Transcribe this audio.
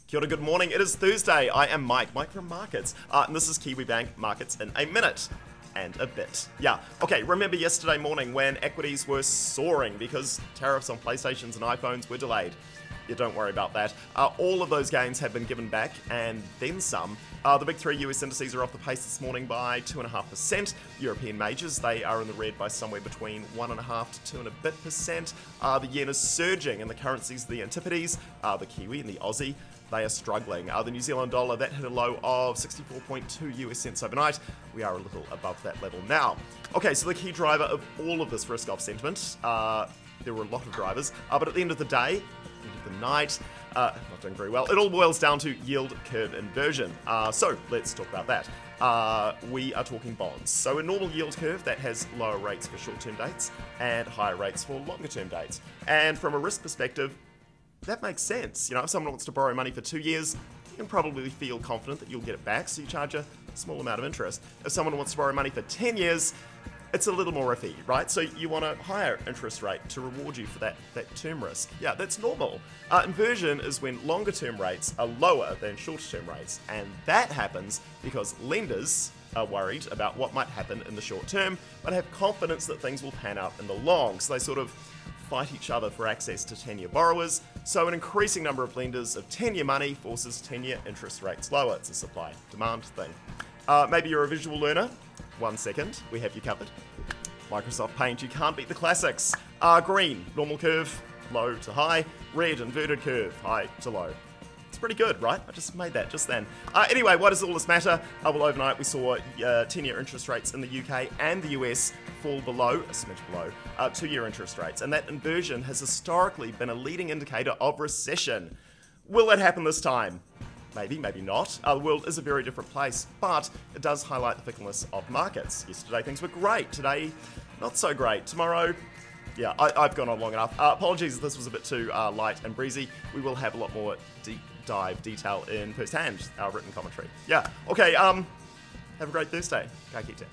Kia ora, good morning. It is Thursday. I am Mike from Markets, and this is Kiwibank Markets in a minute and a bit. Yeah, okay, remember yesterday morning when equities were soaring because tariffs on PlayStations and iPhones were delayed? Yeah, don't worry about that. All of those gains have been given back, and then some. The big three US indices are off the pace this morning by 2.5%. European majors, they are in the red by somewhere between 1.5 to 2 and a bit percent. The yen is surging, and the currencies, the antipodes, the Kiwi and the Aussie, they are struggling. The New Zealand dollar, that hit a low of 64.2 US cents overnight. We are a little above that level now. Okay, so the key driver of all of this risk-off sentiment, there were a lot of drivers, but at the end of the day, end of the night, not doing very well. It all boils down to yield curve inversion. So let's talk about that. We are talking bonds. So a normal yield curve that has lower rates for short-term dates and higher rates for longer-term dates. And from a risk perspective, that makes sense. You know, if someone wants to borrow money for 2 years, you can probably feel confident that you'll get it back, so you charge a small amount of interest. If someone wants to borrow money for 10 years, it's a little more iffy, right? So you want a higher interest rate to reward you for that term risk. Yeah, that's normal. Inversion is when longer term rates are lower than shorter term rates, and that happens because lenders are worried about what might happen in the short term, but have confidence that things will pan out in the long, so they sort of fight each other for access to 10-year borrowers. So an increasing number of lenders of 10-year money forces 10-year interest rates lower. It's a supply-demand thing. Maybe you're a visual learner. 1 second, we have you covered. Microsoft Paint, you can't beat the classics. Green, normal curve, low to high. Red, inverted curve, high to low. It's pretty good, right? I just made that just then. Anyway, why does all this matter? Well, overnight we saw 10-year interest rates in the UK and the US fall below, a smidge below, 2-year interest rates. And that inversion has historically been a leading indicator of recession. Will it happen this time? Maybe, maybe not. The world is a very different place, but it does highlight the fickleness of markets. Yesterday things were great. Today, not so great. Tomorrow, yeah, I've gone on long enough. Apologies if this was a bit too light and breezy. We will have a lot more deep dive detail in firsthand, our written commentary. Yeah, okay, have a great Thursday. Ka kite.